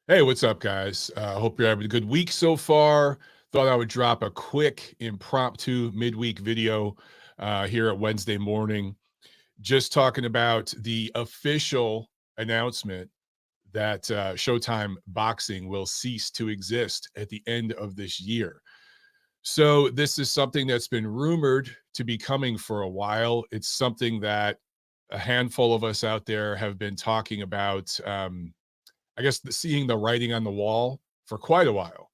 Hey, what's up, guys? Hope you're having a good week so far. Thought I would drop a quick impromptu midweek video here at Wednesday morning, just talking about the official announcement that Showtime boxing will cease to exist at the end of this year. So, this is something that's been rumored to be coming for a while. It's something that a handful of us out there have been talking about. I guess seeing the writing on the wall for quite a while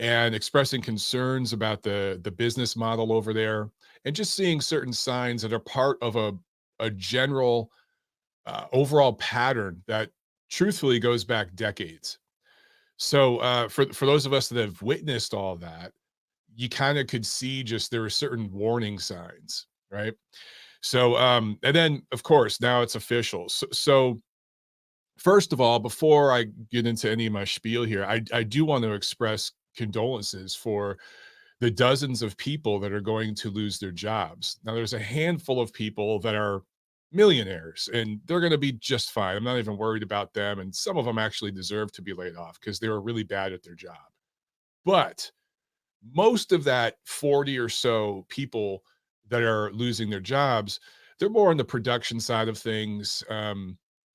and expressing concerns about the business model over there and just seeing certain signs that are part of a general overall pattern that truthfully goes back decades. So for those of us that have witnessed all that, you kind of could see just there were certain warning signs, right? So and then of course now it's official. So first of all, before I get into any of my spiel here, I do want to express condolences for the dozens of people that are going to lose their jobs. Now, there's a handful of people that are millionaires and they're going to be just fine. I'm not even worried about them. And some of them actually deserve to be laid off because they were really bad at their job. But most of that 40 or so people that are losing their jobs, they're more on the production side of things.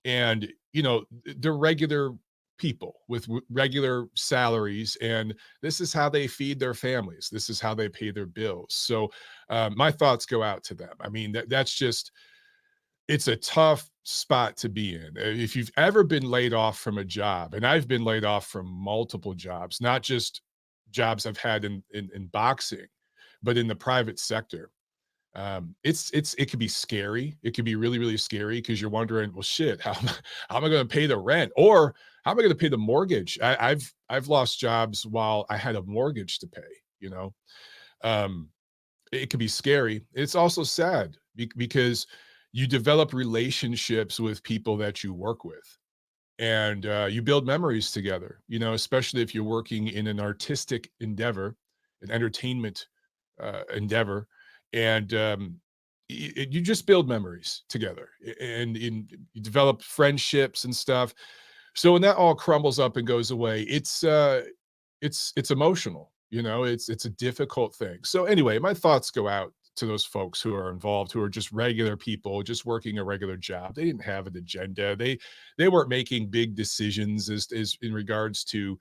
And, they're regular people with regular salaries. And this is how they feed their families. This is how they pay their bills. So my thoughts go out to them. I mean, that's just, it's a tough spot to be in. If you've ever been laid off from a job, and I've been laid off from multiple jobs, not just jobs I've had in boxing, but in the private sector. It could be scary. It could be really, really scary because you're wondering, well, shit, how am I going to pay the rent, or how am I going to pay the mortgage? I've lost jobs while I had a mortgage to pay. You know, um, it could be scary. It's also sad because you develop relationships with people that you work with, and you build memories together. You know, especially if you're working in an artistic endeavor, an entertainment endeavor, and you just build memories together, and you develop friendships and stuff. So when that all crumbles up and goes away, it's emotional. You know, it's a difficult thing. So anyway, my thoughts go out to those folks who are involved, who are just regular people, just working a regular job. They didn't have an agenda. They weren't making big decisions as in regards to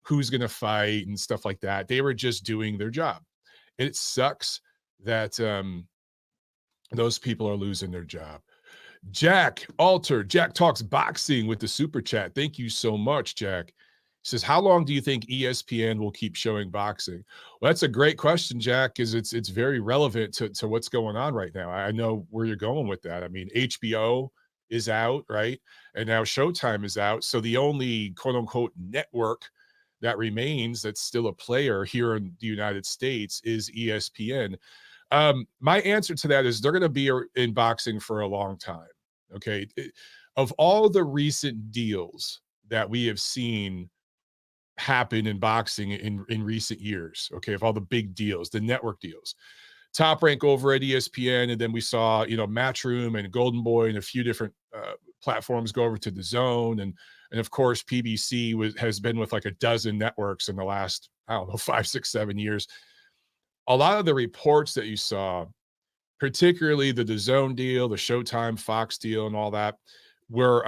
who's going to fight and stuff like that. They were just doing their job. And it sucks that those people are losing their job. Jack talks boxing with the super chat. Thank you so much, Jack. He says, how long do you think ESPN will keep showing boxing? Well, that's a great question, Jack, because it's very relevant to what's going on right now. I know where you're going with that. I mean, HBO is out, right? And now Showtime is out. So the only quote unquote network that remains that's still a player here in the United States is ESPN. My answer to that is they're going to be in boxing for a long time. Okay. Of all the recent deals that we have seen happen in boxing in recent years, okay, of all the big deals, the network deals, Top Rank over at ESPN, and then we saw, Matchroom and Golden Boy and a few different platforms go over to the Zone, and of course PBC has been with like a dozen networks in the last, I don't know, 5, 6, 7 years. A lot of the reports that you saw, particularly the Zone deal, the Showtime Fox deal, and all that, were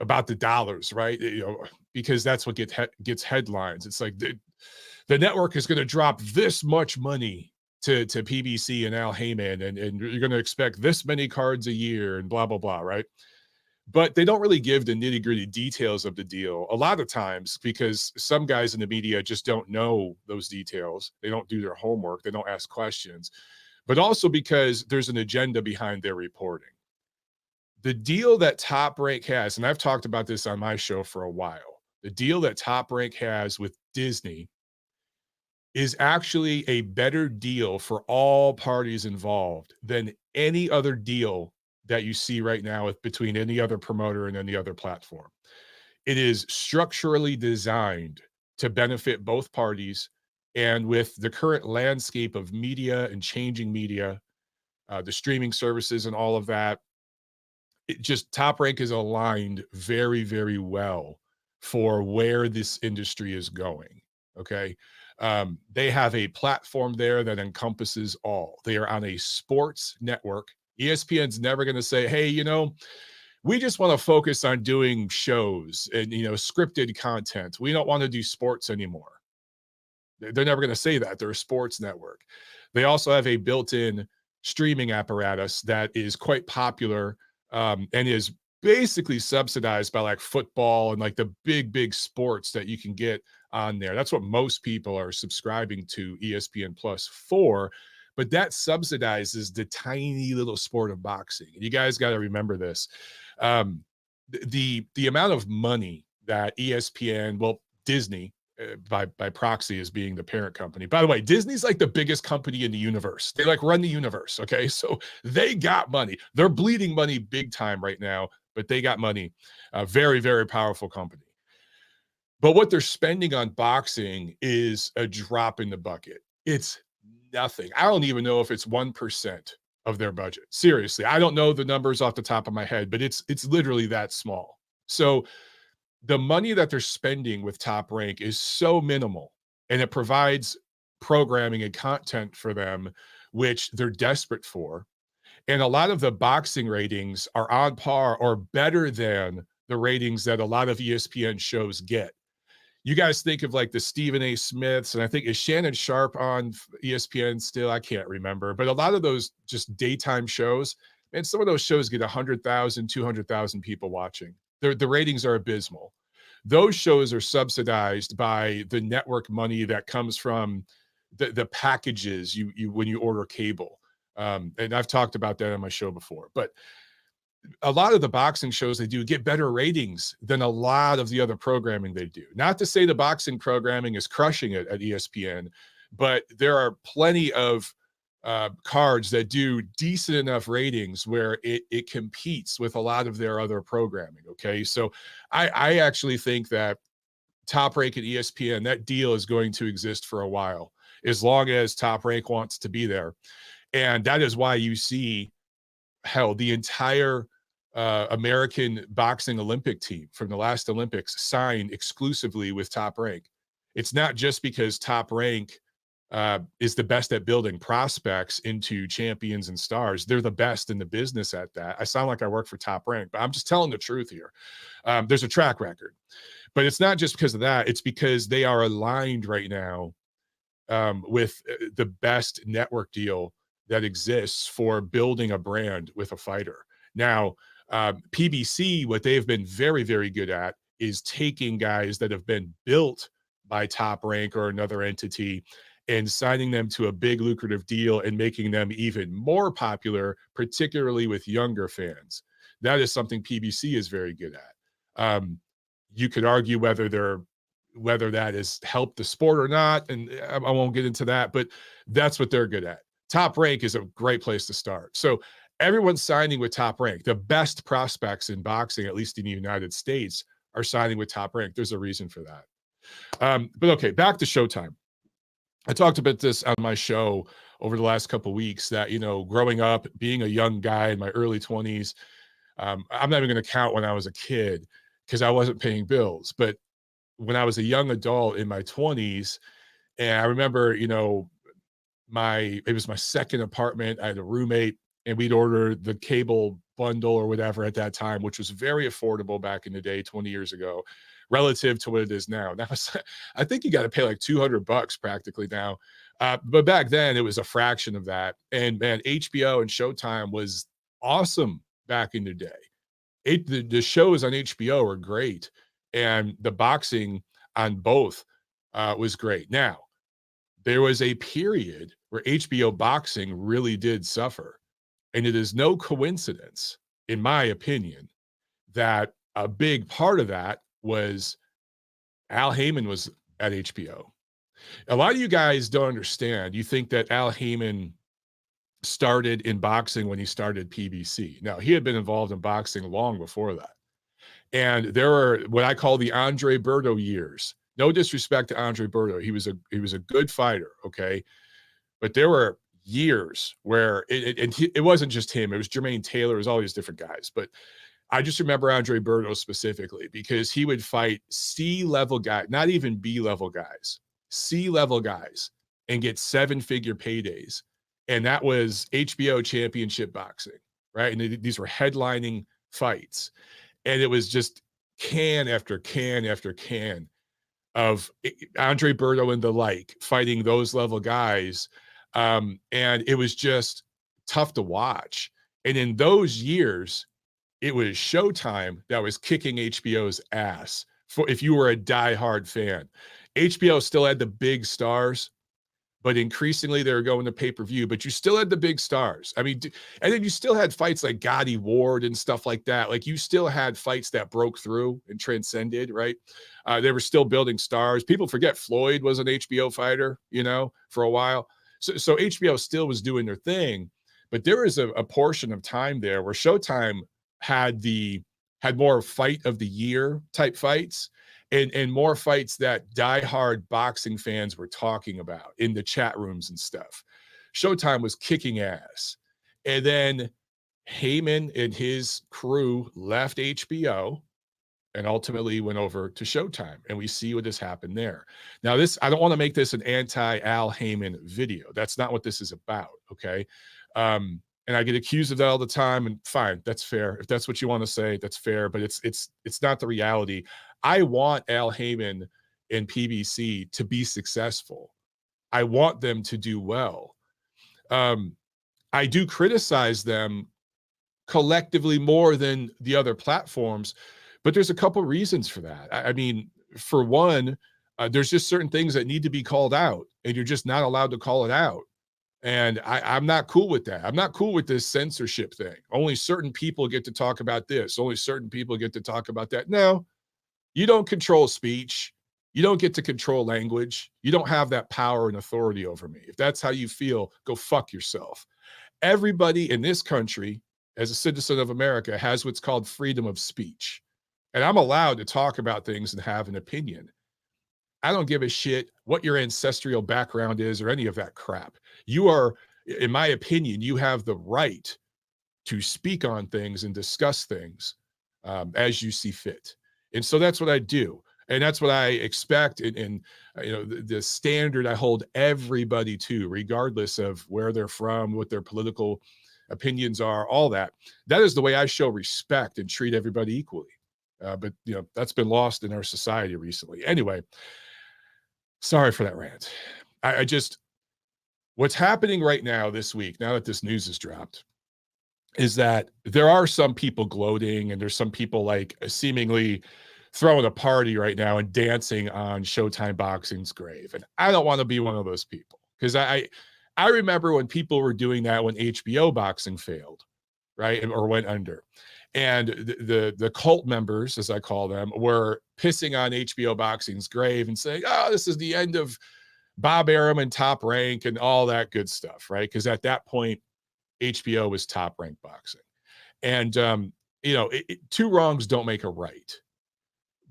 about the dollars, right? Because that's what gets headlines. It's like the network is going to drop this much money to PBC and Al Haymon, and you're going to expect this many cards a year, and blah blah blah, right? But they don't really give the nitty gritty details of the deal a lot of times because some guys in the media just don't know those details. They don't do their homework. They don't ask questions, but also because there's an agenda behind their reporting. The deal that Top Rank has, and I've talked about this on my show for a while, the deal that Top Rank has with Disney is actually a better deal for all parties involved than any other deal that you see right now between any other promoter and any other platform. It is structurally designed to benefit both parties. And with the current landscape of media and changing media, the streaming services and all of that, it just Top Rank is aligned very, very well for where this industry is going. Okay. They have a platform there that encompasses all. They are on a sports network. ESPN's never going to say, hey, we just want to focus on doing shows and, scripted content. We don't want to do sports anymore. They're never going to say that. They're a sports network. They also have a built-in streaming apparatus that is quite popular, and is basically subsidized by like football and like the big sports that you can get on there. That's what most people are subscribing to ESPN Plus for. But that subsidizes the tiny little sport of boxing. And you guys got to remember this. The amount of money that ESPN, well, Disney, by proxy as being the parent company. By the way, Disney's like the biggest company in the universe. They like run the universe. Okay. So they got money. They're bleeding money big time right now, but they got money. A very, very powerful company. But what they're spending on boxing is a drop in the bucket. It's nothing. I don't even know if it's 1% of their budget. Seriously. I don't know the numbers off the top of my head, but it's literally that small. So the money that they're spending with Top Rank is so minimal, and it provides programming and content for them, which they're desperate for. And a lot of the boxing ratings are on par or better than the ratings that a lot of ESPN shows get. You guys think of like the Stephen A. Smiths, and I think is Shannon Sharp on ESPN still? I can't remember, but a lot of those just daytime shows, and some of those shows get 100,000, 200,000 people watching. The ratings are abysmal. Those shows are subsidized by the network money that comes from the packages you when you order cable. And I've talked about that on my show before. But a lot of the boxing shows they do get better ratings than a lot of the other programming they do. Not to say the boxing programming is crushing it at ESPN, but there are plenty of cards that do decent enough ratings where it competes with a lot of their other programming. Okay. So I actually think that Top Rank at ESPN, that deal is going to exist for a while, as long as Top Rank wants to be there. And that is why you see the entire American boxing Olympic team from the last Olympics signed exclusively with Top Rank. It's not just because Top Rank is the best at building prospects into champions and stars. They're the best in the business at that. I sound like I work for Top Rank, but I'm just telling the truth here. There's a track record, but it's not just because of that. It's because they are aligned right now with the best network deal that exists for building a brand with a fighter. Now, PBC, what they've been very, very good at is taking guys that have been built by Top Rank or another entity and signing them to a big lucrative deal and making them even more popular, particularly with younger fans. That is something PBC is very good at. You could argue whether that has helped the sport or not, and I won't get into that, but that's what they're good at. Top Rank is a great place to start. So everyone's signing with Top Rank. The best prospects in boxing, at least in the United States, are signing with Top Rank. There's a reason for that. But okay, back to Showtime. I talked about this on my show over the last couple of weeks that, growing up, being a young guy in my early 20s, I'm not even going to count when I was a kid because I wasn't paying bills. But when I was a young adult in my 20s, and I remember, it was my second apartment. I had a roommate, and we'd order the cable bundle or whatever at that time, which was very affordable back in the day, 20 years ago, relative to what it is now. Now, I think you got to pay like $200 practically now. But back then it was a fraction of that. And man, HBO and Showtime was awesome back in the day. The shows on HBO were great. And the boxing on both was great. Now, there was a period where HBO boxing really did suffer. And it is no coincidence, in my opinion, that a big part of that was Al Haymon was at HBO. A lot of you guys don't understand. You think that Al Haymon started in boxing when he started PBC. No, he had been involved in boxing long before that. And there are what I call the Andre Berto years. No disrespect to Andre Berto. He was a good fighter, okay? But there were years where it wasn't just him. It was Jermaine Taylor. It was all these different guys. But I just remember Andre Berto specifically because he would fight C-level guys, not even B-level guys, C-level guys, and get 7-figure paydays. And that was HBO championship boxing, right? And these were headlining fights. And it was just can after can after can of Andre Berto and the like fighting those level guys. And it was just tough to watch. And in those years, it was Showtime that was kicking HBO's ass for if you were a diehard fan. HBO still had the big stars, but increasingly they were going to pay-per-view, but you still had the big stars. I mean, and then you still had fights like Gotti Ward and stuff like that. Like you still had fights that broke through and transcended, right? They were still building stars. People forget Floyd was an HBO fighter, you know, for a while. So HBO still was doing their thing, but there was a portion of time there where Showtime had more fight of the year type fights and more fights that diehard boxing fans were talking about in the chat rooms and stuff. Showtime was kicking ass. And then Haymon and his crew left HBO and ultimately went over to Showtime. And we see what has happened there. Now, I don't want to make this an anti-Al Haymon video. That's not what this is about, okay? And I get accused of that all the time, and fine, that's fair. If that's what you want to say, that's fair, but it's not the reality. I want Al Haymon and PBC to be successful. I want them to do well. I do criticize them collectively more than the other platforms, but there's a couple reasons for that. I mean, for one, there's just certain things that need to be called out, and you're just not allowed to call it out. And I'm not cool with that. I'm not cool with this censorship thing. Only certain people get to talk about this. Only certain people get to talk about that. No, you don't control speech. You don't get to control language. You don't have that power and authority over me. If that's how you feel, go fuck yourself. Everybody in this country, as a citizen of America, has what's called freedom of speech. And I'm allowed to talk about things and have an opinion. I don't give a shit what your ancestral background is or any of that crap. You are, in my opinion, you have the right to speak on things and discuss things as you see fit. And so that's what I do. And that's what I expect. And you know, the standard I hold everybody to, regardless of where they're from, what their political opinions are, all that. That is the way I show respect and treat everybody equally. But, you know, that's been lost in our society recently. Anyway, sorry for that rant. I just, what's happening right now this week, now that this news has dropped, is that there are some people gloating and there's some people like seemingly throwing a party right now and dancing on Showtime Boxing's grave. And I don't want to be one of those people because I remember when people were doing that when HBO boxing failed, right? Or went under. And the cult members, as I call them, were pissing on HBO boxing's grave and saying, oh, this is the end of Bob Arum and Top Rank and all that good stuff, right? Because at that point, HBO was Top Rank boxing. And, you know, two wrongs don't make a right.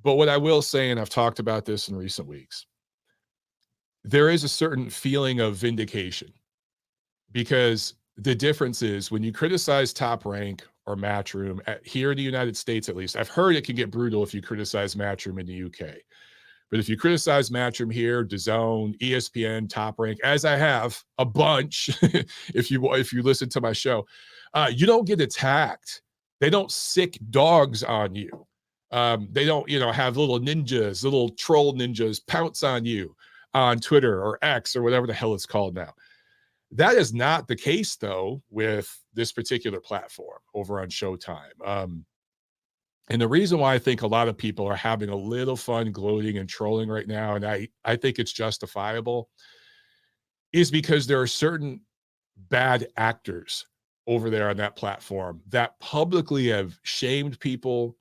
But what I will say, and I've talked about this in recent weeks, there is a certain feeling of vindication because the difference is when you criticize Top Rank or Matchroom here in the United States, at least, I've heard it can get brutal if you criticize Matchroom in the UK. But if you criticize Matchroom here, DAZN, ESPN, Top Rank, as I have a bunch, if you listen to my show, you don't get attacked. They don't sick dogs on you. They don't, you know, have little ninjas, little troll ninjas pounce on you on Twitter or X or whatever the hell it's called now. That is not the case, though, with this particular platform over on Showtime. And the reason why I think a lot of people are having a little fun gloating and trolling right now, and I think it's justifiable, is because there are certain bad actors over there on that platform that publicly have shamed people,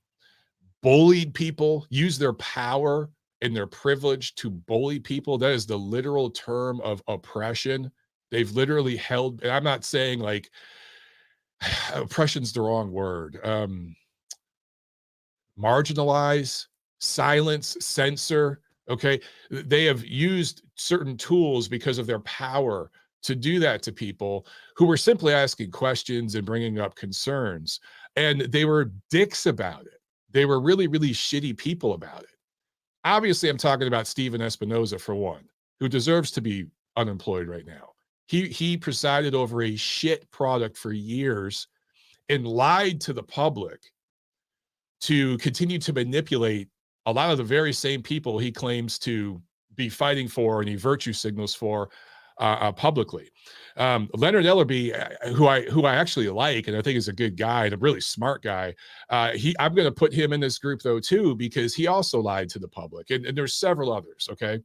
bullied people, used their power and their privilege to bully people. That is the literal term of oppression. They've literally held, and I'm not saying like oppression's the wrong word. Marginalize, silence, censor. Okay. They have used certain tools because of their power to do that to people who were simply asking questions and bringing up concerns. And they were dicks about it. They were really, really shitty people about it. Obviously, I'm talking about Steven Espinoza, for one, who deserves to be unemployed right now. He presided over a shit product for years and lied to the public to continue to manipulate a lot of the very same people he claims to be fighting for and he virtue signals for publicly. Leonard Ellerby, who I actually like and I think is a good guy and a really smart guy, I'm going to put him in this group though too, because he also lied to the public, and there's several others. Okay,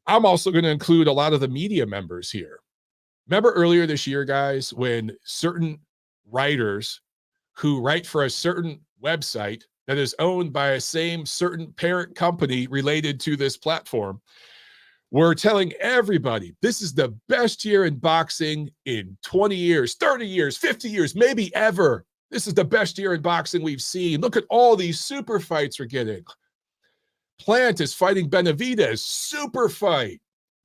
I'm also going to include a lot of the media members here. Remember earlier this year, guys, when certain writers who write for a certain website that is owned by a same certain parent company related to this platform, we're telling everybody this is the best year in boxing in 20 years, 30 years, 50 years, maybe ever. This is the best year in boxing we've seen. Look at all these super fights we're getting. Plant is fighting Benavidez, super fight.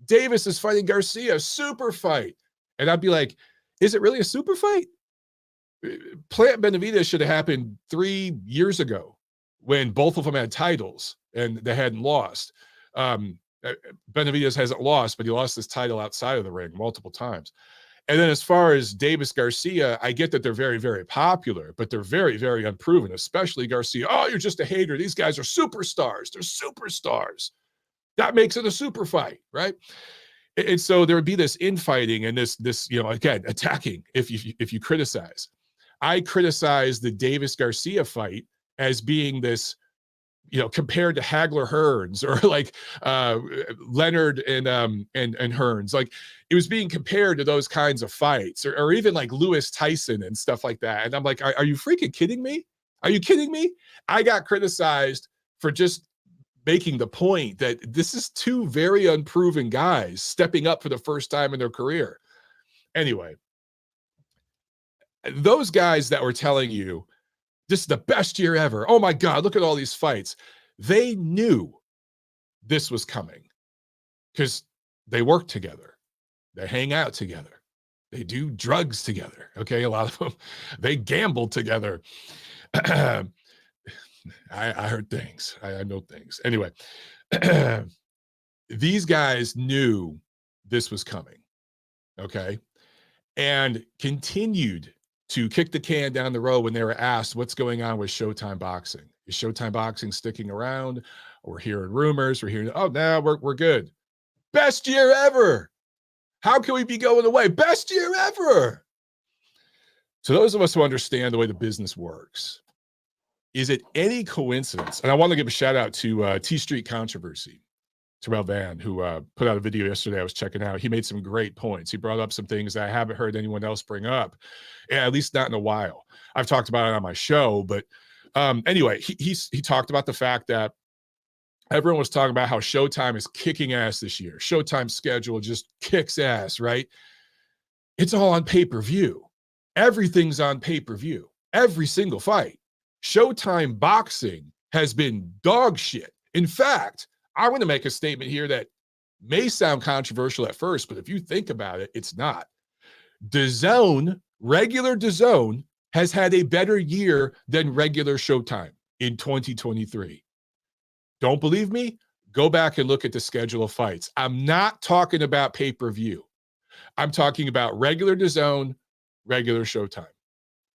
Davis is fighting Garcia, super fight. And I'd be like, is it really a super fight? Plant Benavidez should have happened 3 years ago when both of them had titles and they hadn't lost. Benavidez hasn't lost, but he lost his title outside of the ring multiple times. And then as far as Davis Garcia, I get that they're very, very popular, but they're very, very unproven, especially Garcia. Oh, you're just a hater. These guys are superstars. They're superstars. That makes it a super fight, right? And so there would be this infighting and this, again, attacking if you criticize. I criticize the Davis Garcia fight as being this, compared to Hagler Hearns or like Leonard and Hearns, like it was being compared to those kinds of fights, or even like Lewis Tyson and stuff like that. And I'm like, are you freaking kidding me? Are you kidding me? I got criticized for just making the point that this is two very unproven guys stepping up for the first time in their career. Anyway, those guys that were telling you this is the best year ever, oh my God, look at all these fights, they knew this was coming because they work together, they hang out together, they do drugs together. Okay, a lot of them, they gamble together. I heard things. I know things. Anyway, these guys knew this was coming, okay, and continued to kick the can down the road when they were asked what's going on with Showtime Boxing. Is Showtime Boxing sticking around? We're hearing rumors. We're hearing, oh, no, we're good. Best year ever. How can we be going away? Best year ever. So those of us who understand the way the business works, is it any coincidence? And I want to give a shout out to T Street Controversy, Terrell Van, who put out a video yesterday I was checking out. He made some great points. He brought up some things that I haven't heard anyone else bring up, at least not in a while. I've talked about it on my show, but anyway, he talked about the fact that everyone was talking about how Showtime is kicking ass this year. Showtime's schedule just kicks ass, right? It's all on pay-per-view. Everything's on pay-per-view. Every single fight. Showtime Boxing has been dog shit. In fact, I'm going to make a statement here that may sound controversial at first, but if you think about it, it's not. DAZN, regular DAZN, has had a better year than regular Showtime in 2023. Don't believe me? Go back and look at the schedule of fights. I'm not talking about pay-per-view. I'm talking about regular DAZN, regular Showtime.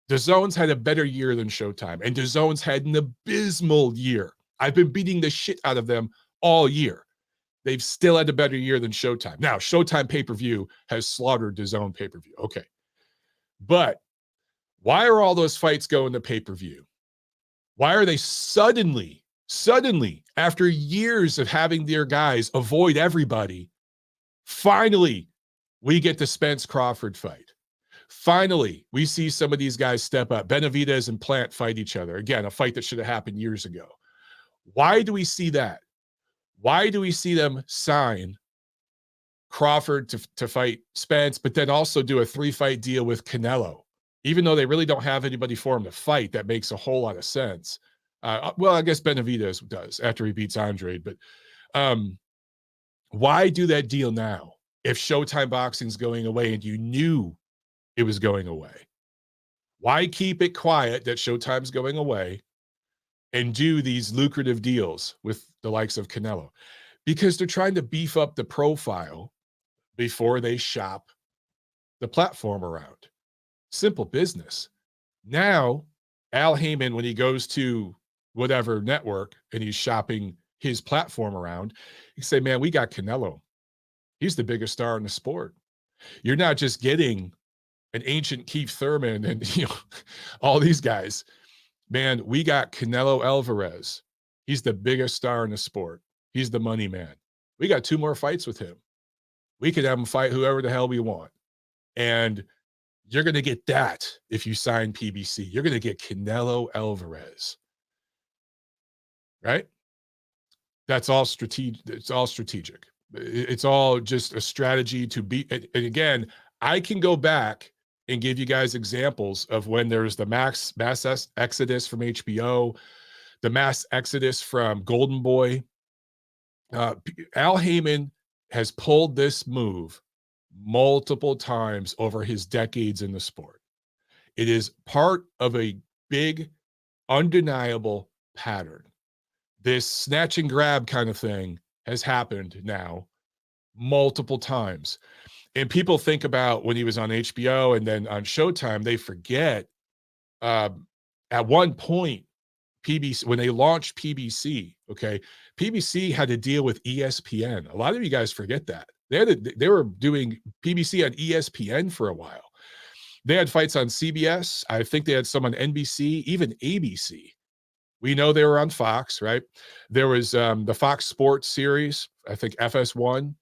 DAZN's had a better year than Showtime, and DAZN's had an abysmal year. I've been beating the shit out of them all year. They've still had a better year than Showtime. Now, Showtime pay-per-view has slaughtered DAZN pay-per-view. Okay. But why are all those fights going to pay-per-view? Why are they suddenly, after years of having their guys avoid everybody, finally, we get the Spence Crawford fight. Finally, we see some of these guys step up. Benavidez and Plant fight each other. Again, a fight that should have happened years ago. Why do we see that? Why do we see them sign Crawford to fight Spence, but then also do a 3-fight deal with Canelo? Even though they really don't have anybody for him to fight, that makes a whole lot of sense. Well, I guess Benavidez does after he beats Andre, but why do that deal now if Showtime Boxing's going away and you knew it was going away? Why keep it quiet that Showtime's going away and do these lucrative deals with the likes of Canelo? Because they're trying to beef up the profile before they shop the platform around. Simple business. Now, Al Haymon, when he goes to whatever network and he's shopping his platform around, he say, man, we got Canelo. He's the biggest star in the sport. You're not just getting an ancient Keith Thurman and all these guys. Man, we got Canelo Alvarez. He's the biggest star in the sport. He's the money man. We got 2 more fights with him. We could have him fight whoever the hell we want. And you're going to get that if you sign PBC. You're going to get Canelo Alvarez. Right? That's all strategic. It's all strategic. It's all just a strategy to be. And again, I can go back and give you guys examples of when there's the mass exodus from HBO, the mass exodus from Golden Boy. Al Haymon has pulled this move multiple times over his decades in the sport. It is part of a big, undeniable pattern. This snatch and grab kind of thing has happened now multiple times. And people think about when he was on HBO and then on Showtime, they forget at one point, PBC, when they launched PBC, okay, PBC had to deal with ESPN. A lot of you guys forget that. They were doing PBC on ESPN for a while. They had fights on CBS. I think they had some on NBC, even ABC. We know they were on Fox, right? There was the Fox Sports series, I think FS1.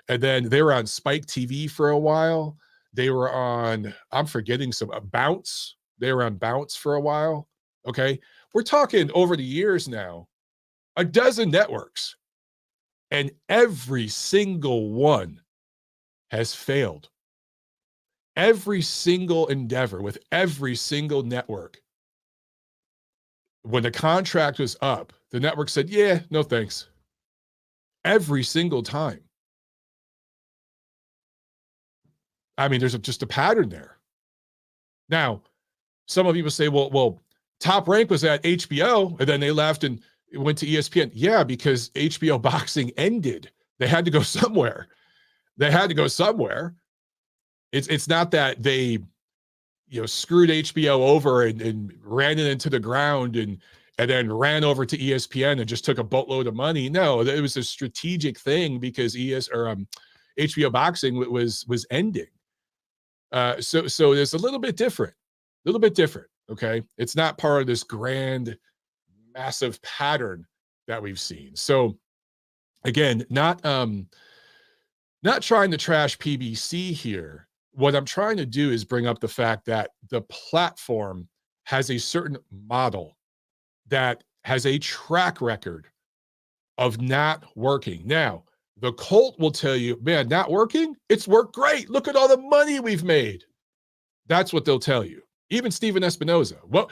And then they were on Spike TV for a while. They were on, I'm forgetting some, Bounce. They were on Bounce for a while. Okay. We're talking over the years now, a dozen networks. And every single one has failed. Every single endeavor with every single network. When the contract was up, the network said, yeah, no thanks. Every single time. I mean, there's just a pattern there. Now, some of you will say, well, Top Rank was at HBO, and then they left and went to ESPN. Yeah, because HBO boxing ended. They had to go somewhere. It's not that they, screwed HBO over and ran it into the ground and then ran over to ESPN and just took a boatload of money. No, it was a strategic thing because HBO boxing was ending. So it's a little bit different. Okay. It's not part of this grand, massive pattern that we've seen. So again, not trying to trash PBC here. What I'm trying to do is bring up the fact that the platform has a certain model that has a track record of not working. Now, the cult will tell you, man, not working? It's worked great. Look at all the money we've made. That's what they'll tell you. Even Steven Espinoza. Well,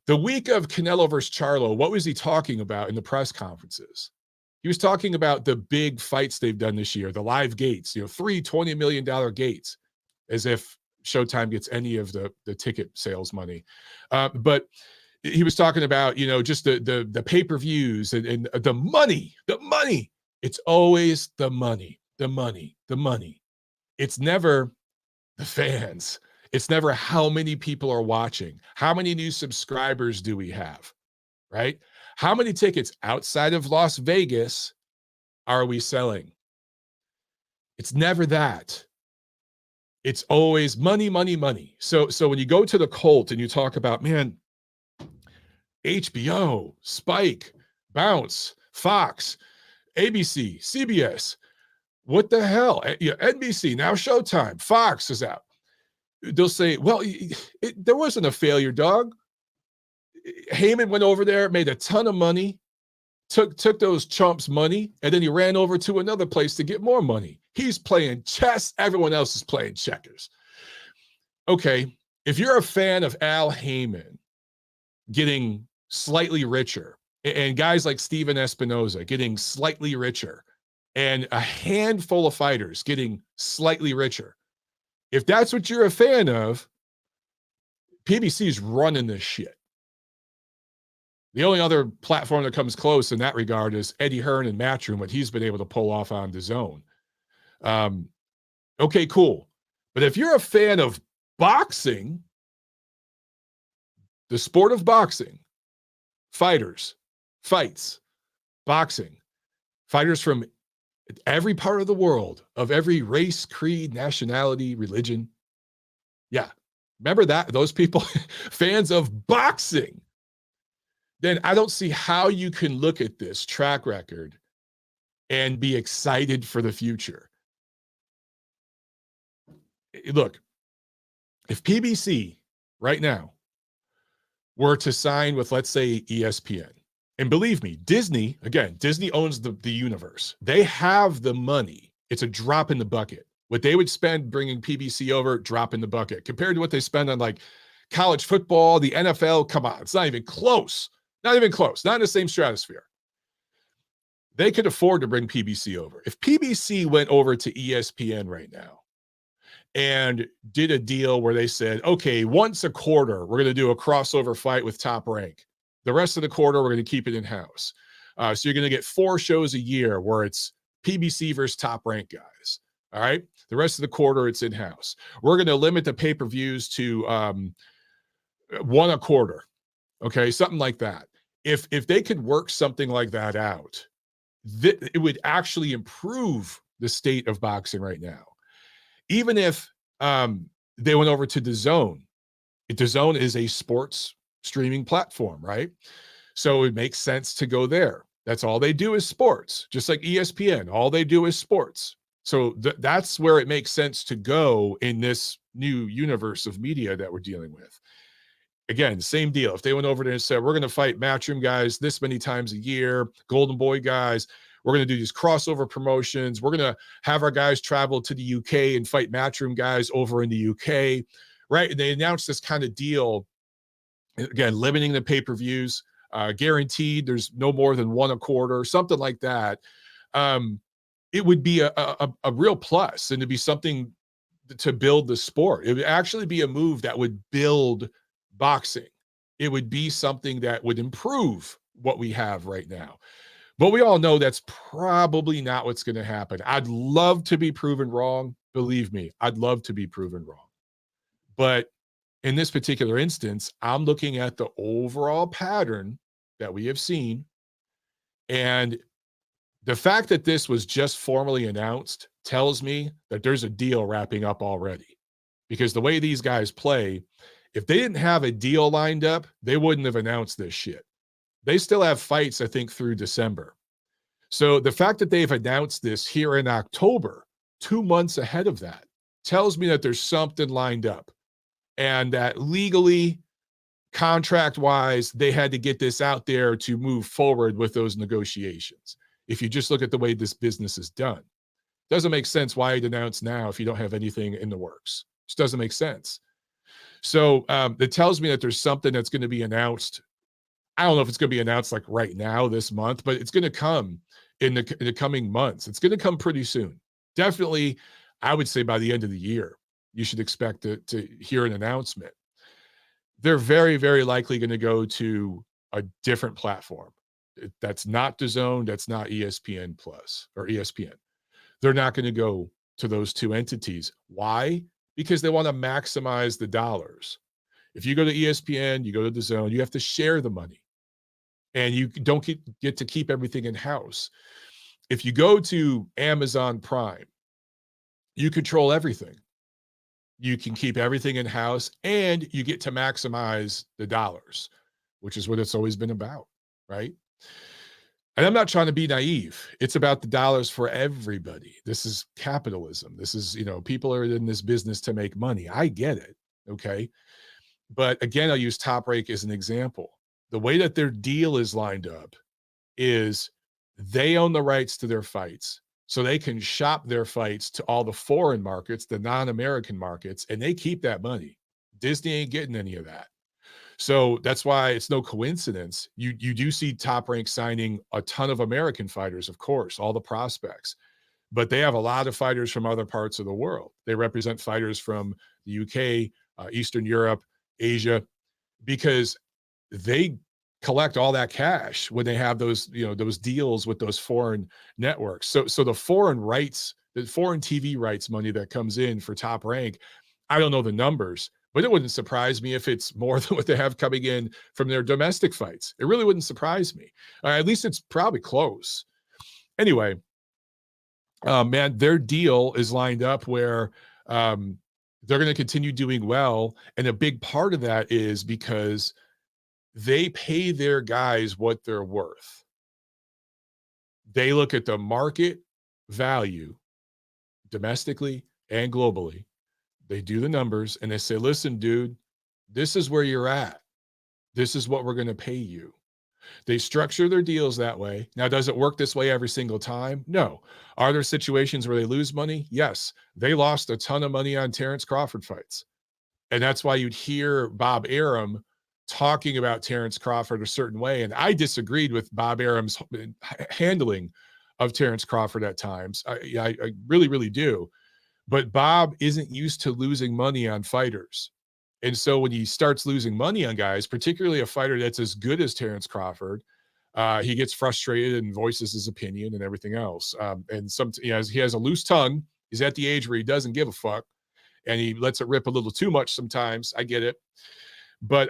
the week of Canelo versus Charlo, what was he talking about in the press conferences? He was talking about the big fights they've done this year, the live gates, 3 $20 million gates, as if Showtime gets any of the ticket sales money. But he was talking about, just the pay-per-views and the money. It's always the money. It's never the fans. It's never how many people are watching. How many new subscribers do we have, right? How many tickets outside of Las Vegas are we selling? It's never that. It's always money. So when you go to the cult and you talk about, man, HBO, Spike, Bounce, Fox, ABC, CBS, what the hell? NBC, now Showtime, Fox is out. They'll say, well, there wasn't a failure, dog. Haymon went over there, made a ton of money, took those chumps' money, and then he ran over to another place to get more money. He's playing chess. Everyone else is playing checkers. Okay, if you're a fan of Al Haymon getting slightly richer, and guys like Steven Espinoza getting slightly richer, and a handful of fighters getting slightly richer, if that's what you're a fan of, PBC is running this shit. The only other platform that comes close in that regard is Eddie Hearn and Matchroom, what he's been able to pull off on DAZN. Okay, cool. But if you're a fan of boxing, the sport of boxing, fighters, fights, boxing, fighters from every part of the world, of every race, creed, nationality, religion. Yeah. Remember that? Those people, fans of boxing. Then I don't see how you can look at this track record and be excited for the future. Look, if PBC right now were to sign with, let's say, ESPN, and believe me, Disney, again, Disney owns the universe. They have the money. It's a drop in the bucket. What they would spend bringing PBC over, drop in the bucket. Compared to what they spend on like college football, the NFL, come on, it's not even close. Not even close. Not in the same stratosphere. They could afford to bring PBC over. If PBC went over to ESPN right now and did a deal where they said, okay, once a quarter, we're going to do a crossover fight with Top Rank. The rest of the quarter, we're going to keep it in-house. So you're going to get 4 shows a year where it's PBC versus Top Rank guys. All right. The rest of the quarter, it's in-house. We're going to limit the pay-per-views to 1 a quarter. Okay. Something like that. If they could work something like that out, it would actually improve the state of boxing right now. Even if they went over to DAZN. DAZN is a sports streaming platform, right? So it makes sense to go there. That's all they do is sports, just like ESPN. All they do is sports. So that's where it makes sense to go in this new universe of media that we're dealing with. Again, same deal. If they went over there and said, we're going to fight Matchroom guys this many times a year, Golden Boy guys, we're going to do these crossover promotions. We're going to have our guys travel to the UK and fight Matchroom guys over in the UK, right? And they announced this kind of deal, again, limiting the pay-per-views, guaranteed there's no more than 1 a quarter, something like that. It would be a real plus, and it'd be something to build the sport. It would actually be a move that would build boxing. It would be something that would improve what we have right now. But we all know that's probably not what's going to happen. I'd love to be proven wrong. Believe me, I'd love to be proven wrong. But in this particular instance, I'm looking at the overall pattern that we have seen. And the fact that this was just formally announced tells me that there's a deal wrapping up already. Because the way these guys play, if they didn't have a deal lined up, they wouldn't have announced this shit. They still have fights, I think, through December. So the fact that they've announced this here in October, 2 months ahead of that, tells me that there's something lined up. And that legally, contract-wise, they had to get this out there to move forward with those negotiations. If you just look at the way this business is done, doesn't make sense why you'd announce now if you don't have anything in the works. Just doesn't make sense. So it tells me that there's something that's going to be announced. I don't know if it's going to be announced like right now this month, but it's going to come in the coming months. It's going to come pretty soon. Definitely, I would say by the end of the year, you should expect to hear an announcement. They're very, very likely going to go to a different platform. That's not DAZN, that's not ESPN Plus or ESPN. They're not going to go to those 2 entities. Why? Because they want to maximize the dollars. If you go to ESPN, you go to DAZN, you have to share the money. And you don't get to keep everything in-house. If you go to Amazon Prime, you control everything. You can keep everything in-house, and you get to maximize the dollars, which is what it's always been about, right? And I'm not trying to be naive. It's about the dollars for everybody. This is capitalism. This is, people are in this business to make money. I get it, okay? But again, I'll use Top Rank as an example. The way that their deal is lined up is they own the rights to their fights. So they can shop their fights to all the foreign markets, the non-American markets, and they keep that money. Disney ain't getting any of that. So that's why it's no coincidence. You do see Top Rank signing a ton of American fighters, of course, all the prospects. But they have a lot of fighters from other parts of the world. They represent fighters from the UK, Eastern Europe, Asia, because they collect all that cash when they have those, those deals with those foreign networks. So the foreign rights, the foreign TV rights money that comes in for Top Rank, I don't know the numbers, but it wouldn't surprise me if it's more than what they have coming in from their domestic fights. It really wouldn't surprise me. At least it's probably close. Anyway, man, their deal is lined up where they're going to continue doing well. And a big part of that is because they pay their guys what they're worth. They look at the market value domestically and globally. They do the numbers and they say, listen, dude, this is where you're at. This is what we're going to pay you. They structure their deals that way. Now, does it work this way every single time? No. Are there situations where they lose money? Yes. They lost a ton of money on Terrence Crawford fights. And that's why you'd hear Bob Arum talking about Terrence Crawford a certain way. And I disagreed with Bob Arum's handling of Terrence Crawford at times. I really, really do. But Bob isn't used to losing money on fighters. And so when he starts losing money on guys, particularly a fighter that's as good as Terrence Crawford, he gets frustrated and voices his opinion and everything else. And he has a loose tongue. He's at the age where he doesn't give a fuck, and he lets it rip a little too much sometimes. I get it. But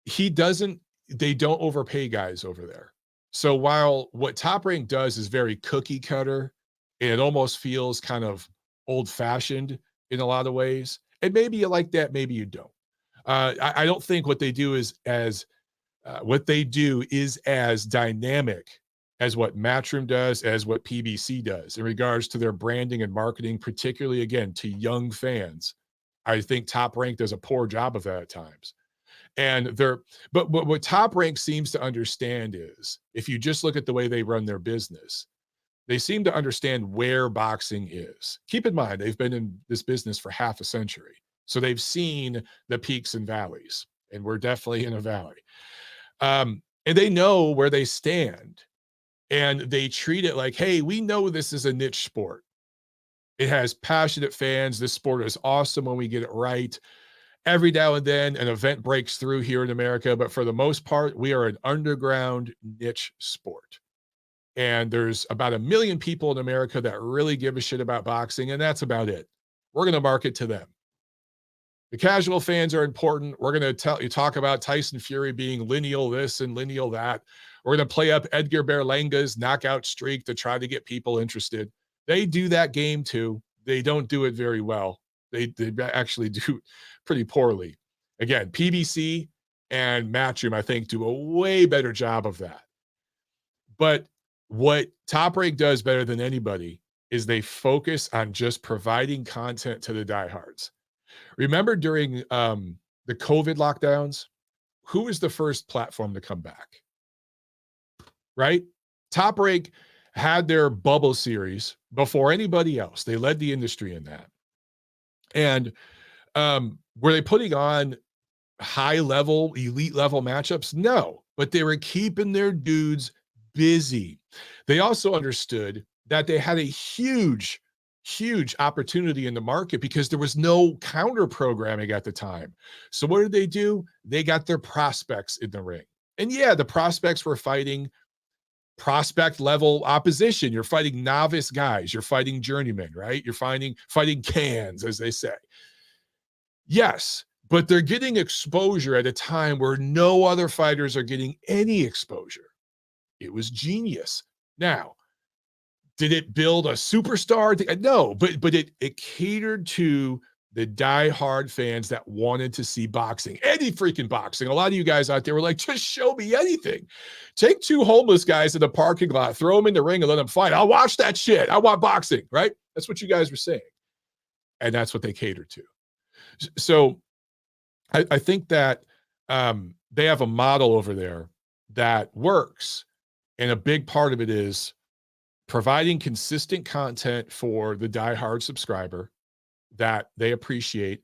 they don't overpay guys over there. So while what Top Rank does is very cookie cutter, and it almost feels kind of old fashioned in a lot of ways, and maybe you like that, maybe you don't. I don't think what they do is as dynamic as what Matchroom does, as what PBC does in regards to their branding and marketing, particularly, again, to young fans. I think Top Rank does a poor job of that at times. But what Top Rank seems to understand is, if you just look at the way they run their business, they seem to understand where boxing is. Keep in mind, they've been in this business for half a century. So they've seen the peaks and valleys, and we're definitely in a valley. And they know where they stand, and they treat it like, hey, we know this is a niche sport. It has passionate fans. This sport is awesome when we get it right. Every now and then an event breaks through here in America, but for the most part, we are an underground niche sport. And there's about 1 million people in America that really give a shit about boxing, and that's about it. We're going to market to them. The casual fans are important. We're going to talk about Tyson Fury being lineal this and lineal that. We're going to play up Edgar Berlanga's knockout streak to try to get people interested. They do that game too. They don't do it very well. They actually do pretty poorly. Again, PBC and Matchroom, I think, do a way better job of that. But what Top Rank does better than anybody is they focus on just providing content to the diehards. Remember during the COVID lockdowns, who was the first platform to come back? Right? Top Rank had their bubble series before anybody else. They led the industry in that. And were they putting on high level, elite level matchups? No, but they were keeping their dudes busy. They also understood that they had a huge opportunity in the market because there was no counter programming at the time. So what did they do? They got their prospects in the ring. And yeah, the prospects were fighting prospect level opposition. You're fighting novice guys. You're fighting journeymen, right? You're fighting cans, as they say. Yes, but they're getting exposure at a time where no other fighters are getting any exposure. It was genius. Now, did it build a superstar? No, but it catered to the diehard fans that wanted to see boxing, any freaking boxing. A lot of you guys out there were like, just show me anything. Take 2 homeless guys in the parking lot, throw them in the ring and let them fight. I'll watch that shit. I want boxing, right? That's what you guys were saying. And that's what they catered to. So I think that they have a model over there that works. And a big part of it is providing consistent content for the diehard subscriber that they appreciate.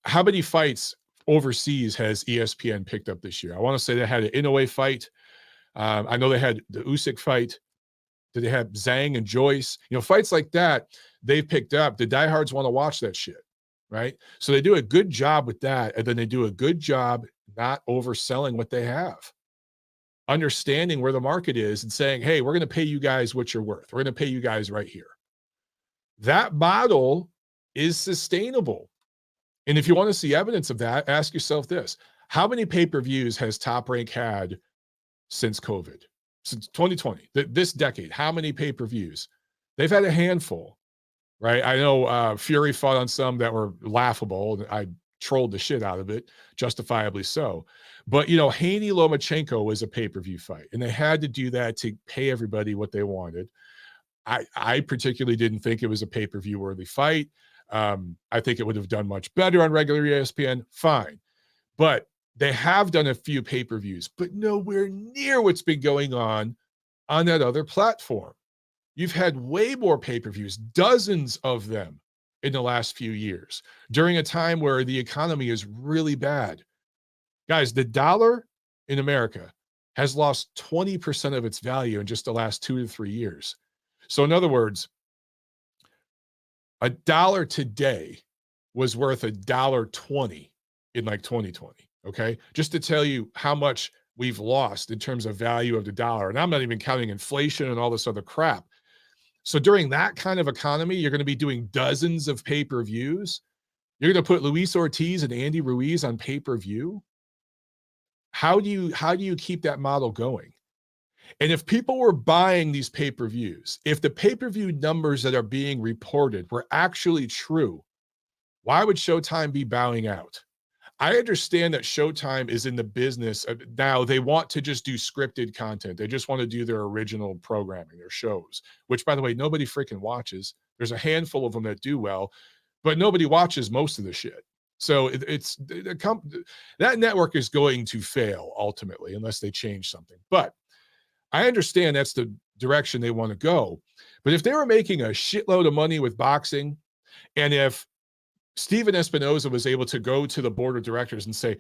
How many fights overseas has ESPN picked up this year? I want to say they had an Inoue fight. I know they had the Usyk fight. Did they have Zhang and Joyce? Fights like that they've picked up. The diehards want to watch that shit. right? So they do a good job with that, and then they do a good job not overselling what they have, understanding where the market is and saying, hey, we're going to pay you guys what you're worth. We're going to pay you guys right here. That model is sustainable. And if you want to see evidence of that, ask yourself this: how many pay-per-views has Top Rank had since COVID, since 2020, this decade? How many pay-per-views? They've had a handful, right? I know Fury fought on some that were laughable. I trolled the shit out of it, justifiably so. But, Haney Lomachenko was a pay-per-view fight, and they had to do that to pay everybody what they wanted. I particularly didn't think it was a pay-per-view worthy fight. I think it would have done much better on regular ESPN. Fine. But they have done a few pay-per-views, but nowhere near what's been going on that other platform. You've had way more pay-per-views, dozens of them in the last few years, during a time where the economy is really bad. Guys, the dollar in America has lost 20% of its value in just the last 2 to 3 years. So in other words, $1 today was worth $1.20 in like 2020. Okay. Just to tell you how much we've lost in terms of value of the dollar. And I'm not even counting inflation and all this other crap. So during that kind of economy, you're going to be doing dozens of pay-per-views. You're going to put Luis Ortiz and Andy Ruiz on pay-per-view. How do you keep that model going? And if people were buying these pay-per-views, if the pay-per-view numbers that are being reported were actually true, why would Showtime be bowing out? I understand that Showtime is in the business of, now they want to just do scripted content. They just want to do their original programming, their shows, which, by the way, nobody freaking watches. There's a handful of them that do well, but nobody watches most of the shit. So that network is going to fail ultimately unless they change something. But I understand that's the direction they want to go. But if they were making a shitload of money with boxing, and if Steven Espinoza was able to go to the board of directors and say,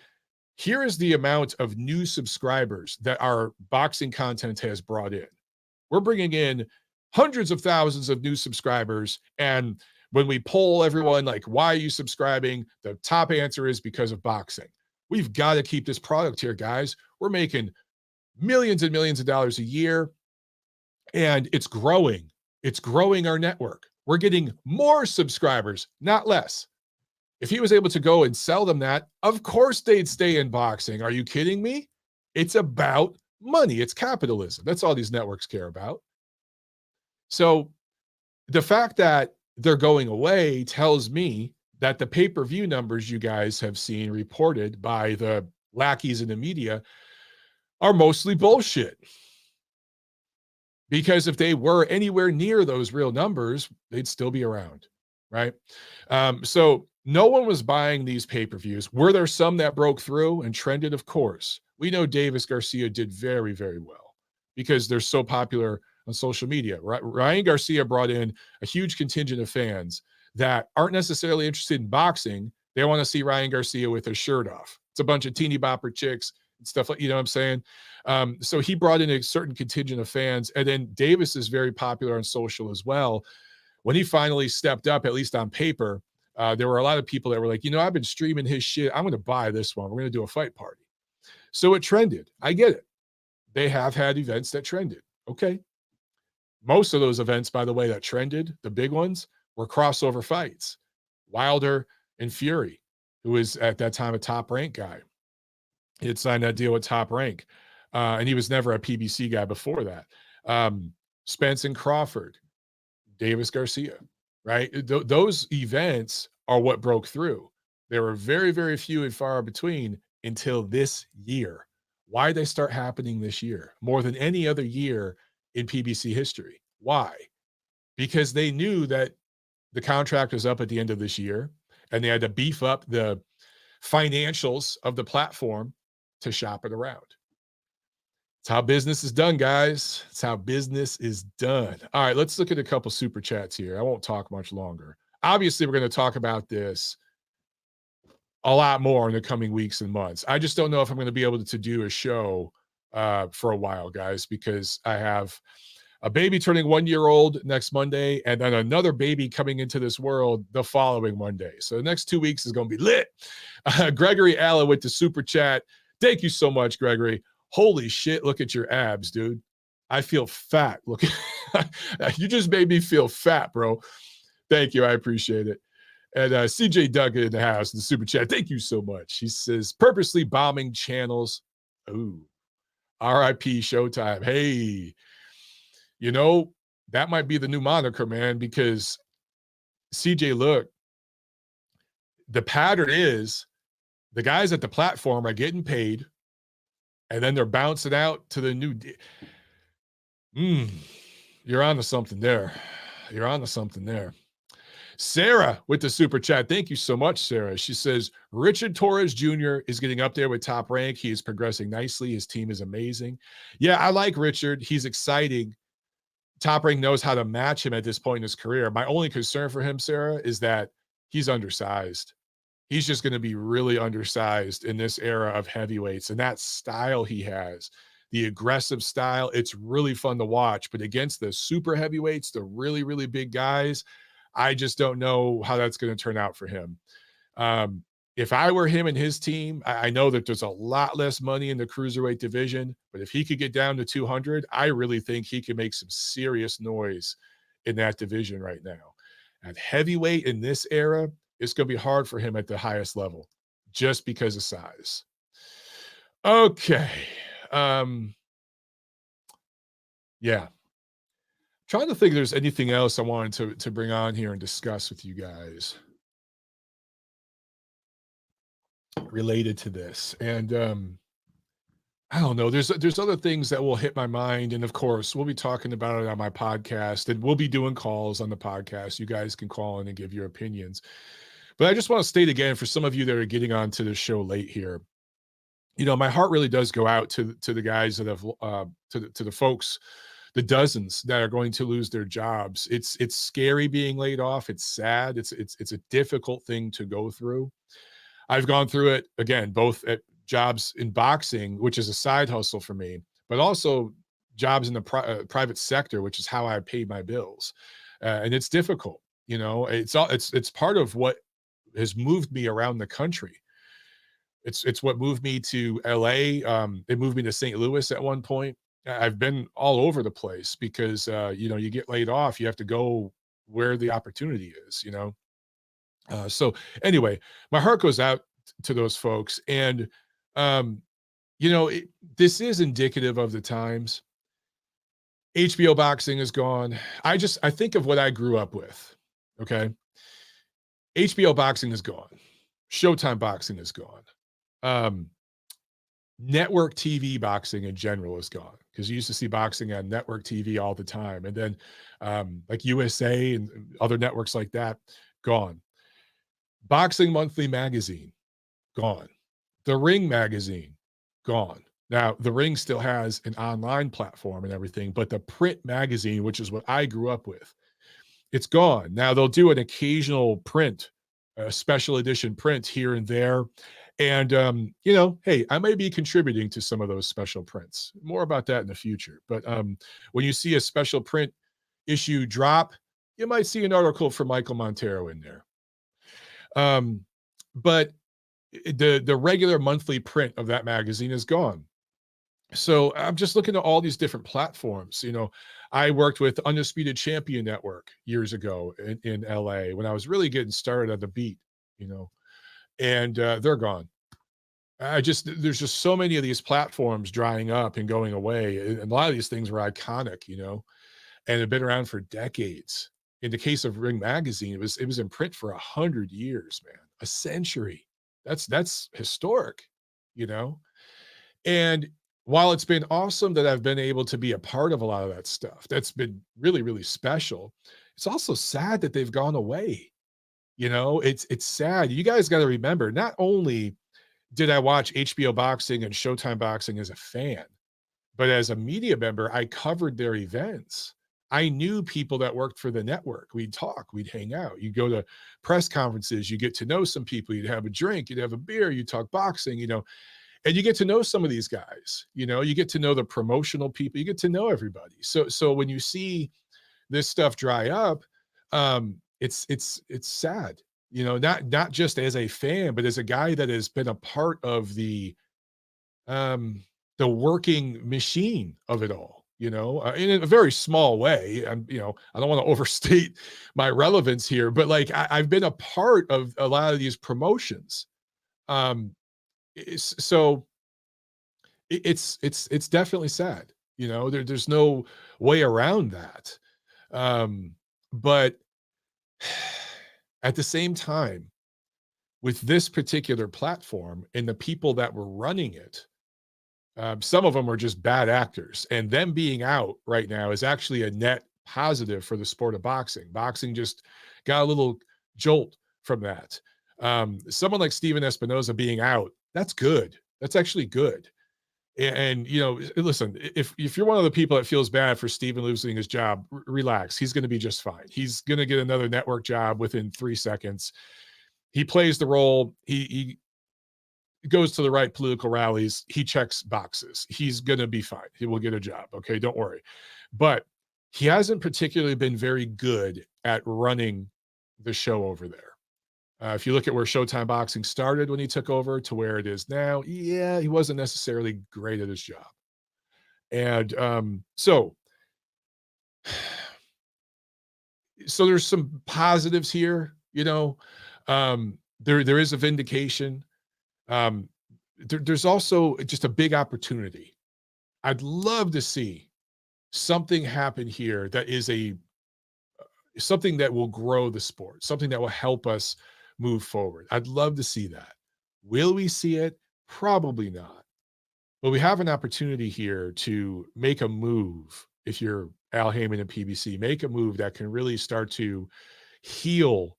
here is the amount of new subscribers that our boxing content has brought in. We're bringing in hundreds of thousands of new subscribers. And when we poll everyone, like, why are you subscribing? The top answer is because of boxing. We've got to keep this product here, guys. We're making millions and millions of dollars a year, and it's growing. It's growing our network. We're getting more subscribers, not less. If he was able to go and sell them that, of course they'd stay in boxing. Are you kidding me? It's about money. It's capitalism. That's all these networks care about. So the fact that they're going away tells me that the pay-per-view numbers you guys have seen reported by the lackeys in the media are mostly bullshit. Because if they were anywhere near those real numbers, they'd still be around, right? So no one was buying these pay-per-views. Were there some that broke through and trended? Of course. We know Davis Garcia did very, very well because they're so popular on social media. Ryan Garcia brought in a huge contingent of fans that aren't necessarily interested in boxing. They want to see Ryan Garcia with his shirt off. It's a bunch of teeny bopper chicks and stuff like, you know what I'm saying? So he brought in a certain contingent of fans. And then Davis is very popular on social as well. When he finally stepped up, at least on paper, there were a lot of people that were like, I've been streaming his shit. I'm going to buy this one. We're going to do a fight party. So it trended. I get it. They have had events that trended. Okay. Most of those events, by the way, that trended, the big ones, were crossover fights. Wilder and Fury, who was at that time a Top Rank guy. He had signed that deal with Top Rank. And he was never a PBC guy before that. Spence and Crawford, Davis Garcia, right? Those events are what broke through. There were very, very few and far between until this year. Why did they start happening this year? More than any other year in PBC history. Why? Because they knew that the contract was up at the end of this year, and they had to beef up the financials of the platform to shop it around. It's how business is done, guys. It's how business is done. All right, let's look at a couple super chats here. I won't talk much longer. Obviously, we're going to talk about this a lot more in the coming weeks and months. I just don't know if I'm going to be able to do a show for a while, guys, because I have A baby turning 1 year old next Monday, and then another baby coming into this world the following Monday. So the next 2 weeks is going to be lit. Gregory Allen with the super chat. Thank you so much, Gregory. Holy shit, look at your abs, dude. I feel fat. Look, you just made me feel fat, bro. Thank you. I appreciate it. And CJ Duggan in the house, the super chat. Thank you so much. He says, purposely bombing channels. Ooh, RIP Showtime. Hey, you know, that might be the new moniker, man, because CJ, look, the pattern is the guys at the platform are getting paid, and then they're bouncing out to the new. You're on to something there. You're on to something there. Sarah with the super chat. Thank you so much, Sarah. She says, Richard Torres Jr. is getting up there with Top Rank. He is progressing nicely. His team is amazing. Yeah, I like Richard. He's exciting. Top Rank knows how to match him at this point in his career. My only concern for him, Sarah, is that he's undersized. He's just going to be really undersized in this era of heavyweights. And that style he has, the aggressive style, it's really fun to watch. But against the super heavyweights, the really, really big guys, I just don't know how that's going to turn out for him. If I were him and his team, I know that there's a lot less money in the cruiserweight division, but if he could get down to 200, I really think he can make some serious noise in that division right now. At heavyweight in this era, it's going to be hard for him at the highest level just because of size. Okay. Yeah. Trying to think if there's anything else I wanted to bring on here and discuss with you guys related to this. And I don't know, there's other things that will hit my mind. And of course, we'll be talking about it on my podcast, and we'll be doing calls on the podcast. You guys can call in and give your opinions. But I just want to state again, for some of you that are getting onto the show late here, you know, my heart really does go out to the guys that have to the folks, the dozens that are going to lose their jobs. It's scary being laid off. It's sad. It's a difficult thing to go through. I've gone through it again, both at jobs in boxing, which is a side hustle for me, but also jobs in the private sector, which is how I paid my bills. And it's difficult. You know, it's part of what has moved me around the country. It's what moved me to LA. It moved me to St. Louis at one point. I've been all over the place because, you know, you get laid off, you have to go where the opportunity is, you know? So anyway, my heart goes out to those folks. And, you know, this is indicative of the times. HBO boxing is gone. I think of what I grew up with. Okay. HBO boxing is gone. Showtime boxing is gone. Network TV boxing in general is gone, because you used to see boxing on network TV all the time. And then like USA and other networks like that, gone. Boxing Monthly magazine, gone. The Ring magazine, gone. Now, The Ring still has an online platform and everything, but the print magazine, which is what I grew up with, it's gone. Now, they'll do an occasional print, a special edition print here and there. And, you know, hey, I may be contributing to some of those special prints. More about that in the future. But when you see a special print issue drop, you might see an article for Michael Montero in there. But the regular monthly print of that magazine is gone. So I'm just looking at all these different platforms. You know, I worked with Undisputed Champion Network years ago in LA when I was really getting started on the beat, you know, and they're gone. There's just so many of these platforms drying up and going away. And a lot of these things were iconic, you know, and have been around for decades. In the case of Ring Magazine, it was in print for 100 years, man, a century. That's historic, you know? And while it's been awesome that I've been able to be a part of a lot of that stuff, that's been really, really special. It's also sad that they've gone away. You know, it's sad. You guys got to remember, not only did I watch HBO boxing and Showtime boxing as a fan, but as a media member, I covered their events. I knew people that worked for the network. We'd talk, we'd hang out. You'd go to press conferences, you get to know some people, you'd have a drink, you'd have a beer, you'd talk boxing, you know. And you get to know some of these guys, you get to know the promotional people, you get to know everybody. So when you see this stuff dry up, it's sad, not just as a fan, but as a guy that has been a part of um the working machine of it all, in a very small way. I don't want to overstate my relevance here, but like I've been a part of a lot of these promotions. um so it's definitely sad. There's no way around that. um but at the same time, with this particular platform and the people that were running it, some of them are just bad actors, and them being out right now is actually a net positive for the sport of boxing. Boxing just got a little jolt from that. Someone like Steven Espinoza being out, that's good. That's actually good. And listen, if you're one of the people that feels bad for Steven losing his job, relax. He's going to be just fine. He's going to get another network job within 3 seconds. He plays the role. He goes to the right political rallies. He checks boxes. He's going to be fine. He will get a job. Okay, don't worry. But he hasn't particularly been very good at running the show over there. If you look at where Showtime Boxing started when he took over to where it is now, yeah, he wasn't necessarily great at his job. And so there's some positives here, there is a vindication. There's also just a big opportunity. I'd love to see something happen here that is something that will grow the sport, something that will help us move forward. I'd love to see that. Will we see it? Probably not. But we have an opportunity here to make a move. If you're Al Haymon and PBC, make a move that can really start to heal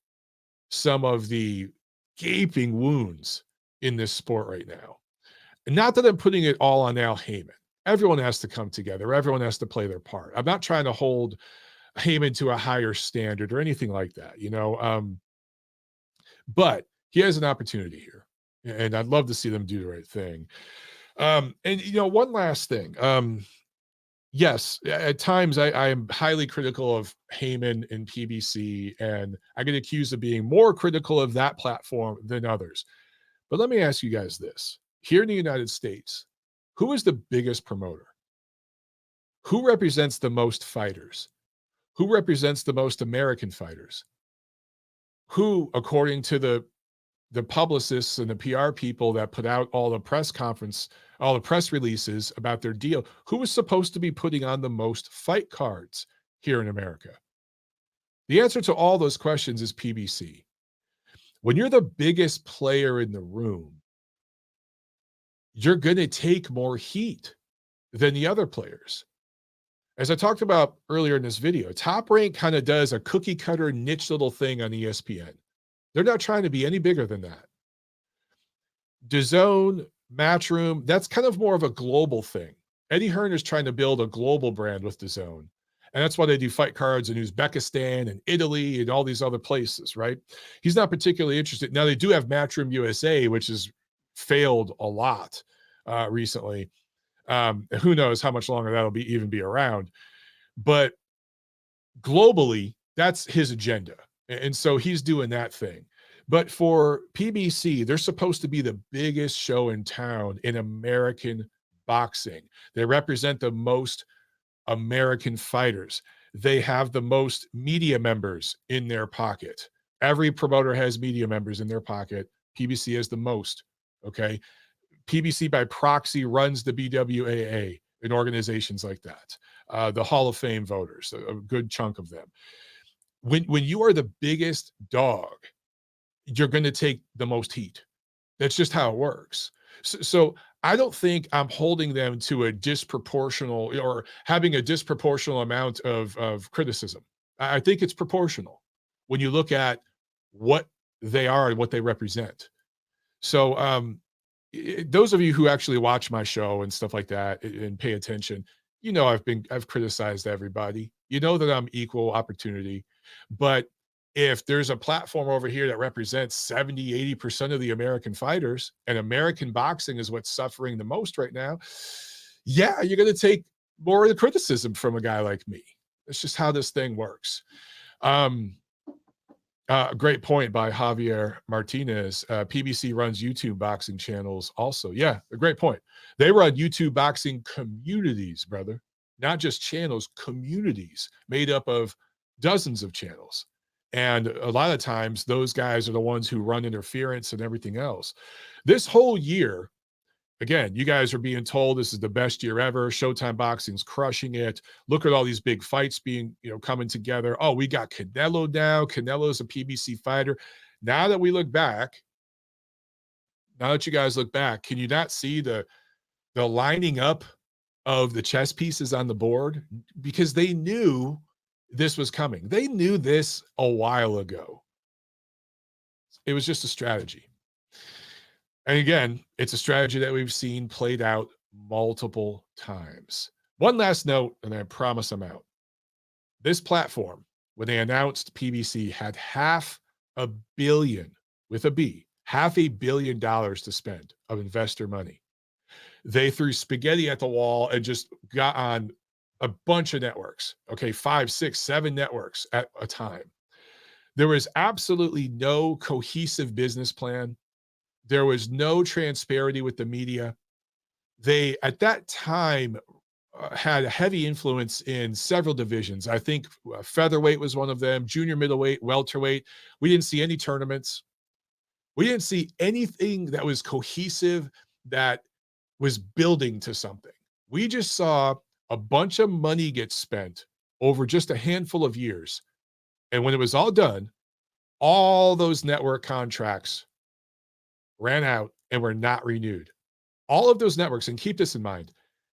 some of the gaping wounds in this sport right now. And not that I'm putting it all on Al Haymon. Everyone has to come together. Everyone has to play their part. I'm not trying to hold Haymon to a higher standard or anything like that, but he has an opportunity here, and I'd love to see them do the right thing. And one last thing. Yes, at times I am highly critical of Haymon and PBC, and I get accused of being more critical of that platform than others. But let me ask you guys this. Here in the United States, who is the biggest promoter? Who represents the most fighters? Who represents the most American fighters? Who, according to the publicists and the PR people that put out all the press releases about their deal, who was supposed to be putting on the most fight cards here in America? The answer to all those questions is PBC. When you're the biggest player in the room, you're going to take more heat than the other players. As I talked about earlier in this video, Top Rank kind of does a cookie cutter niche little thing on ESPN. They're not trying to be any bigger than that. DAZN, Matchroom, that's kind of more of a global thing. Eddie Hearn is trying to build a global brand with DAZN. And that's why they do fight cards in Uzbekistan and Italy and all these other places, right? He's not particularly interested. Now, they do have Matchroom USA, which has failed a lot recently. Who knows how much longer that'll even be around. But globally, that's his agenda. And so he's doing that thing. But for PBC, they're supposed to be the biggest show in town in American boxing. They represent the most American fighters. They have the most media members in their pocket. Every promoter has media members in their pocket. PBC has the most. Okay. PBC by proxy runs the BWAA and organizations like that. The Hall of Fame voters, a good chunk of them. When you are the biggest dog, you're going to take the most heat. That's just how it works. So I don't think I'm holding them to a disproportional or having a disproportional amount of criticism. I think it's proportional when you look at what they are and what they represent. So those of you who actually watch my show and stuff like that and pay attention, I've criticized everybody. You know that I'm equal opportunity, but if there's a platform over here that represents 70, 80% of the American fighters, and American boxing is what's suffering the most right now, yeah, you're going to take more of the criticism from a guy like me. It's just how this thing works. Great point by Javier Martinez. PBC runs YouTube boxing channels also. Yeah, a great point. They run YouTube boxing communities, brother, not just channels, communities made up of dozens of channels. And a lot of times, those guys are the ones who run interference and everything else. This whole year, again, you guys are being told this is the best year ever. Showtime Boxing's crushing it. Look at all these big fights being, coming together. Oh, we got Canelo now. Canelo's a PBC fighter. Now that we look back, now that you guys look back, can you not see the lining up of the chess pieces on the board? Because they knew this was coming. They knew this a while ago. It was just a strategy. And again, it's a strategy that we've seen played out multiple times. One last note, and I promise I'm out. This platform, when they announced PBC, had $500 million, with a B, $500 million to spend of investor money. They threw spaghetti at the wall and just got on a bunch of networks. Okay, 5, 6, 7 networks at a time. There was absolutely no cohesive business plan. There was no transparency with the media. They, at that time, had a heavy influence in several divisions. I think featherweight was one of them, junior middleweight, welterweight. We didn't see any tournaments. We didn't see anything that was cohesive, that was building to something. We just saw a bunch of money get spent over just a handful of years. And when it was all done, all those network contracts ran out and were not renewed. All of those networks, and keep this in mind,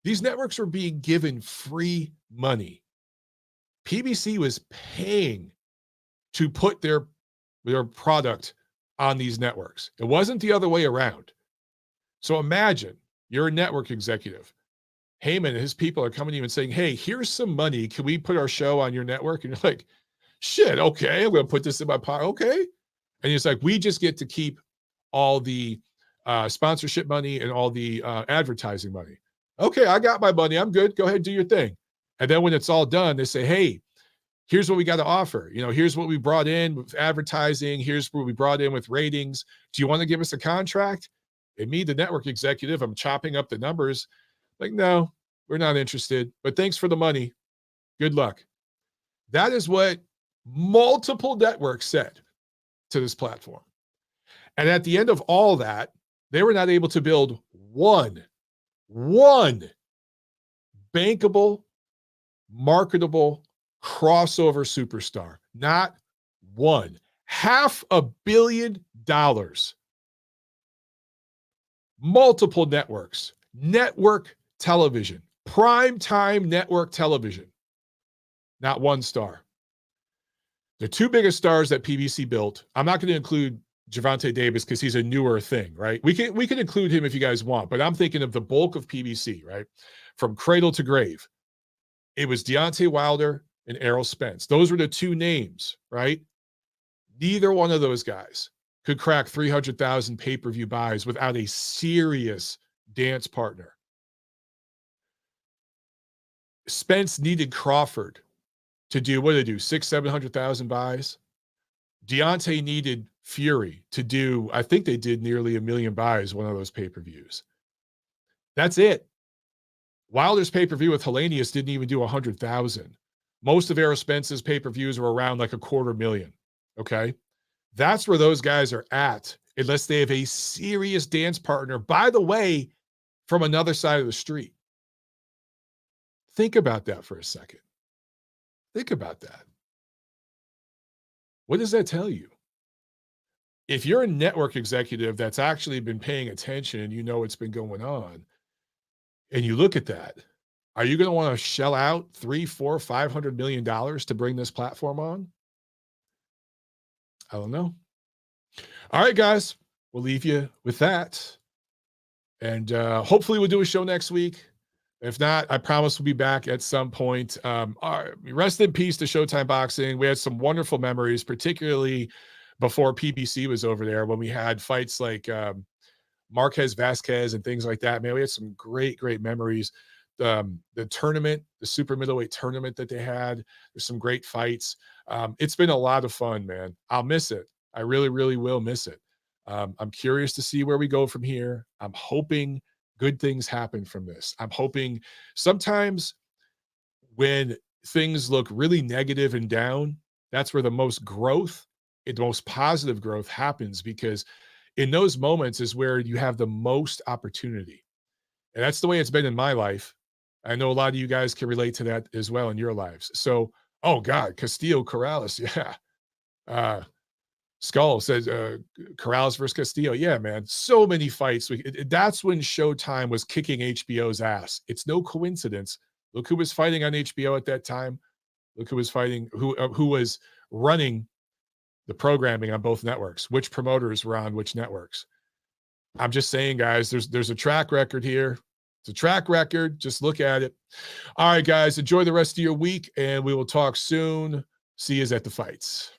these networks were being given free money. PBC was paying to put their product on these networks. It wasn't the other way around. So imagine you're a network executive. Haymon and his people are coming to you and saying, hey, here's some money. Can we put our show on your network? And you're like, shit, okay, I'm going to put this in my pocket. Okay. And it's like, we just get to keep all the sponsorship money and all the advertising money. Okay, I got my money. I'm good. Go ahead, do your thing. And then when it's all done, they say, hey, here's what we got to offer. Here's what we brought in with advertising. Here's what we brought in with ratings. Do you want to give us a contract? And me, the network executive, I'm chopping up the numbers. Like, no, we're not interested. But thanks for the money. Good luck. That is what multiple networks said to this platform. And at the end of all that, they were not able to build one bankable, marketable, crossover superstar. Not one. $500 million. Multiple networks. Network television. Primetime network television. Not one star. The two biggest stars that PBC built, I'm not going to include Gervonta Davis because he's a newer thing, right? We can include him if you guys want, but I'm thinking of the bulk of PBC, right? From cradle to grave. It was Deontay Wilder and Errol Spence. Those were the two names, right? Neither one of those guys could crack 300,000 pay-per-view buys without a serious dance partner. Spence needed Crawford to do, what did they do, 600,000-700,000 buys? Deontay needed Fury to do, I think they did nearly 1 million buys, one of those pay-per-views. That's it. Wilder's pay-per-view with Hellenius didn't even do 100,000. Most of Errol Spence's pay-per-views were around like 250,000. Okay? That's where those guys are at, unless they have a serious dance partner, by the way, from another side of the street. Think about that for a second. Think about that. What does that tell you? If you're a network executive that's actually been paying attention and you know what's been going on, and you look at that, are you going to want to shell out $300, $400, $500 million to bring this platform on? I don't know. All right, guys, we'll leave you with that. And hopefully we'll do a show next week. If not, I promise we'll be back at some point. Rest in peace to Showtime Boxing. We had some wonderful memories, particularly before PBC was over there when we had fights like Marquez Vasquez and things like that. Man, we had some great memories. The tournament, the super middleweight tournament that they had, there's some great fights. It's been a lot of fun, man. I'll miss it. I really will miss it. I'm curious to see where we go from here. I'm hoping good things happen from this. I'm hoping sometimes when things look really negative and down, that's where the most growth, the most positive growth happens, because in those moments is where you have the most opportunity. And that's the way it's been in my life. I know a lot of you guys can relate to that as well in your lives. So, oh God, Castillo Corrales. Yeah. Skull says Corrales versus Castillo. Yeah, man. So many fights. That's when Showtime was kicking HBO's ass. It's no coincidence. Look who was fighting on HBO at that time. Look who was fighting, who was running the programming on both networks, which promoters were on which networks. I'm just saying, guys, there's a track record here. It's a track record. Just look at it. All right, guys, enjoy the rest of your week, and we will talk soon. See you at the fights.